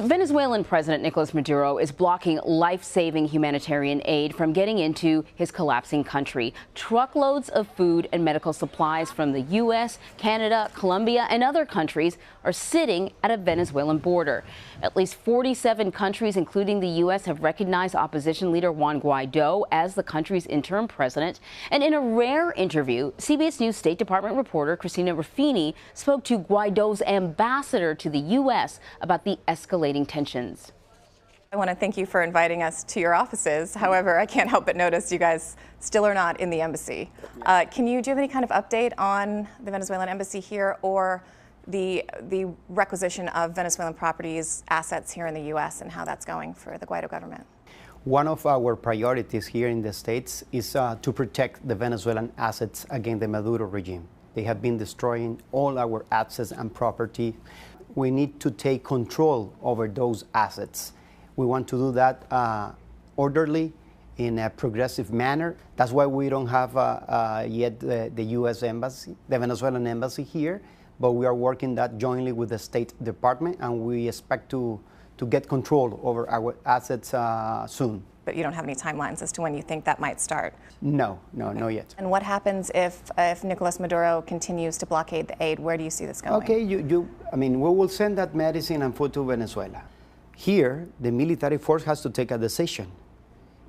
Venezuelan President Nicolas Maduro is blocking life-saving humanitarian aid from getting into his collapsing country. Truckloads of food and medical supplies from the U.S., Canada, Colombia, and other countries are sitting at a Venezuelan border. At least 47 countries, including the U.S., have recognized opposition leader Juan Guaido as the country's interim president. And in a rare interview, CBS News State Department reporter Christina Ruffini spoke to Guaido's ambassador to the U.S. about the escalating tensions. I want to thank you for inviting us to your offices. However, I can't help but notice you guys still are not in the embassy. Do you have any kind of update on the Venezuelan embassy here or the requisition of Venezuelan properties, assets here in the U.S. and how that's going for the Guaido government? One of our priorities here in the States is to protect the Venezuelan assets against the Maduro regime. They have been destroying all our assets and property. We need to take control over those assets. We want to do that orderly, in a progressive manner. That's why we don't have yet the U.S. embassy, the Venezuelan embassy here, but we are working that jointly with the State Department, and we expect to get control over our assets soon. But you don't have any timelines as to when you think that might start? No, not yet. And what happens if Nicolas Maduro continues to blockade the aid? Where do you see this going? Okay, we will send that medicine and food to Venezuela. Here, the military force has to take a decision.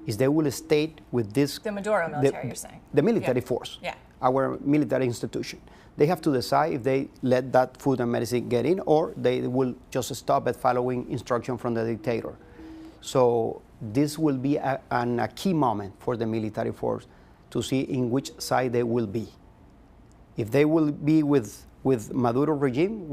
Is they will stay with this... The Maduro military, you're saying? The military force, our military institution. They have to decide if they let that food and medicine get in, or they will just stop at following instruction from the dictator. So this will be a key moment for the military force to see in which side they will be. If they will be with Maduro regime,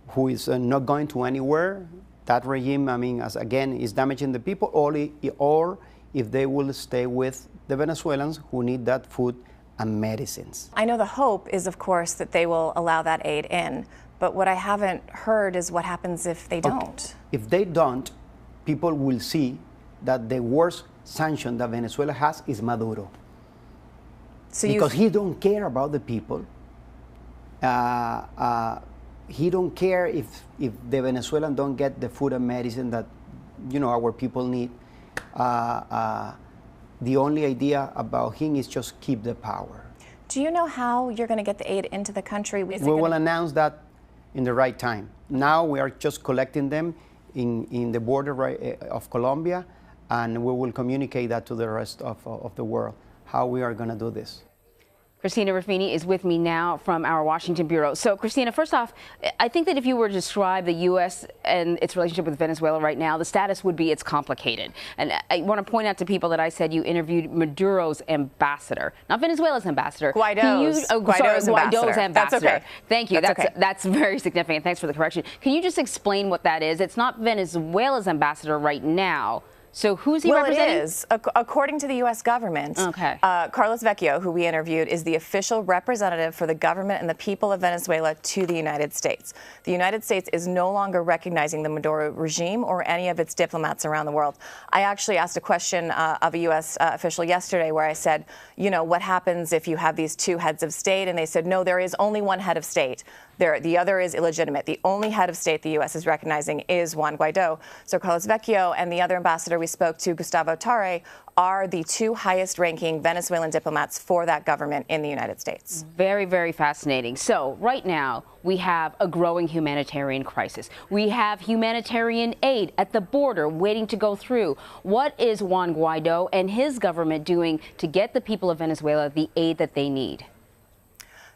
who is not going to anywhere, that regime, again, is damaging the people, or if they will stay with the Venezuelans who need that food and medicines. I know the hope is, of course, that they will allow that aid in, but what I haven't heard is what happens if they don't. If they don't, people will see that the worst sanction that Venezuela has is Maduro. Because he don't care about the people. He don't care if the Venezuelans don't get the food and medicine that our people need. The only idea about him is just keep the power. Do you know how you're going to get the aid into the country? We will announce that in the right time. Now we are just collecting them in the border of Colombia, and we will communicate that to the rest of the world, how we are going to do this. Christina Ruffini is with me now from our Washington bureau. So, Christina, first off, I think that if you were to describe the U.S. and its relationship with Venezuela right now, the status would be it's complicated. And I want to point out to people that I said you interviewed Maduro's ambassador, not Venezuela's ambassador. Guaido's ambassador. That's okay. Thank you. That's very significant. Thanks for the correction. Can you just explain what that is? It's not Venezuela's ambassador right now. So who's he representing? Well, it is. According to the U.S. government, Carlos Vecchio, who we interviewed, is the official representative for the government and the people of Venezuela to the United States. The United States is no longer recognizing the Maduro regime or any of its diplomats around the world. I actually asked a question of a U.S. official yesterday where I said, what happens if you have these two heads of state? And they said, no, there is only one head of state. The other is illegitimate. The only head of state the U.S. is recognizing is Juan Guaido. So Carlos Vecchio and the other ambassador we spoke to, Gustavo Tarre, are the two highest-ranking Venezuelan diplomats for that government in the United States. Very, very fascinating. So right now, we have a growing humanitarian crisis. We have humanitarian aid at the border waiting to go through. What is Juan Guaido and his government doing to get the people of Venezuela the aid that they need?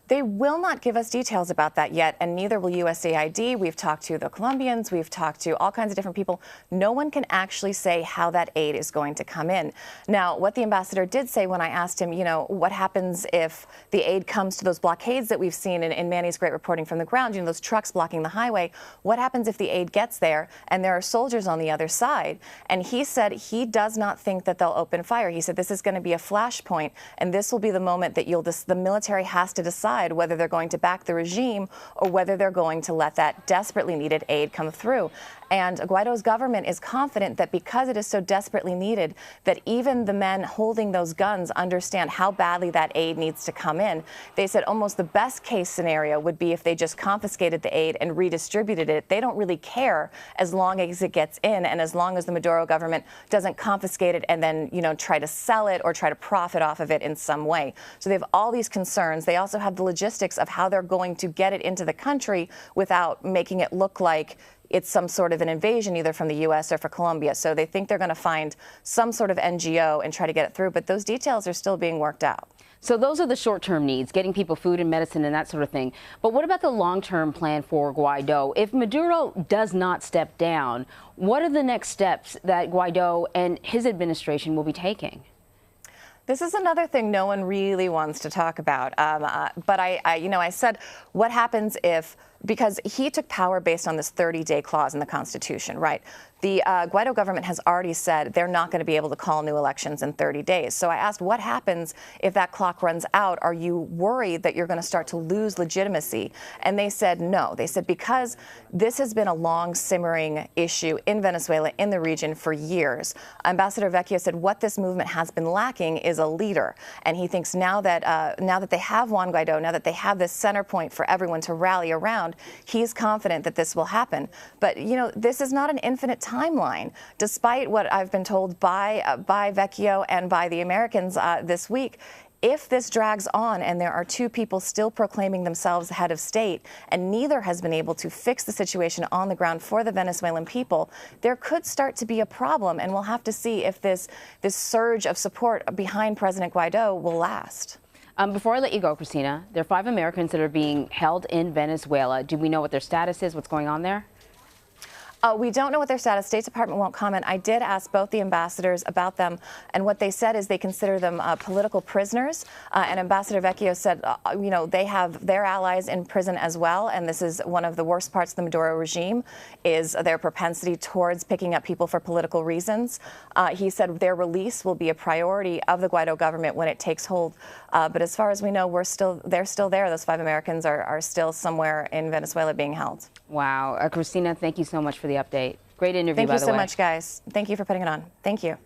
They will not give us details about that yet, and neither will USAID. We've talked to the Colombians. We've talked to all kinds of different people. No one can actually say how that aid is going to come in. Now, what the ambassador did say when I asked him, what happens if the aid comes to those blockades that we've seen in Manny's great reporting from the ground, those trucks blocking the highway, what happens if the aid gets there and there are soldiers on the other side? And he said he does not think that they'll open fire. He said this is going to be a flashpoint, and this will be the moment that the military has to decide decide whether they're going to back the regime or whether they're going to let that desperately needed aid come through. And Guaido's government is confident that because it is so desperately needed, that even the men holding those guns understand how badly that aid needs to come in. They said almost the best case scenario would be if they just confiscated the aid and redistributed it. They don't really care as long as it gets in and as long as the Maduro government doesn't confiscate it and then, try to sell it or try to profit off of it in some way. So they have all these concerns. They also have the logistics of how they're going to get it into the country without making it look like it's some sort of an invasion either from the U.S. or for Colombia. So they think they're going to find some sort of NGO and try to get it through. But those details are still being worked out. So those are the short-term needs, getting people food and medicine and that sort of thing. But what about the long-term plan for Guaido? If Maduro does not step down, what are the next steps that Guaido and his administration will be taking? This is another thing no one really wants to talk about. But I said, what happens if, because he took power based on this 30-day clause in the Constitution, right? The Guaido government has already said they're not going to be able to call new elections in 30 days. So I asked, what happens if that clock runs out? Are you worried that you're going to start to lose legitimacy? And they said no. They said because this has been a long simmering issue in Venezuela, in the region for years. Ambassador Vecchio said what this movement has been lacking is a leader. And he thinks now that they have Juan Guaido, now that they have this center point for everyone to rally around, he's confident that this will happen. But, this is not an infinite timeline, despite what I've been told by Vecchio and by the Americans this week. If this drags on and there are two people still proclaiming themselves head of state and neither has been able to fix the situation on the ground for the Venezuelan people, there could start to be a problem, and we'll have to see if this surge of support behind President Guaido will last. Before I let you go, Christina, there are 5 Americans that are being held in Venezuela. Do we know what their status is? What's going on there? We don't know what their status. State Department won't comment. I did ask both the ambassadors about them, and what they said is they consider them political prisoners. And Ambassador Vecchio said, they have their allies in prison as well, and this is one of the worst parts of the Maduro regime, is their propensity towards picking up people for political reasons. He said their release will be a priority of the Guaido government when it takes hold. But as far as we know, they're still there. Those 5 Americans are still somewhere in Venezuela being held. Wow. Christina, thank you so much for the update. Great interview, by the way. Thank you so much, guys. Thank you for putting it on. Thank you.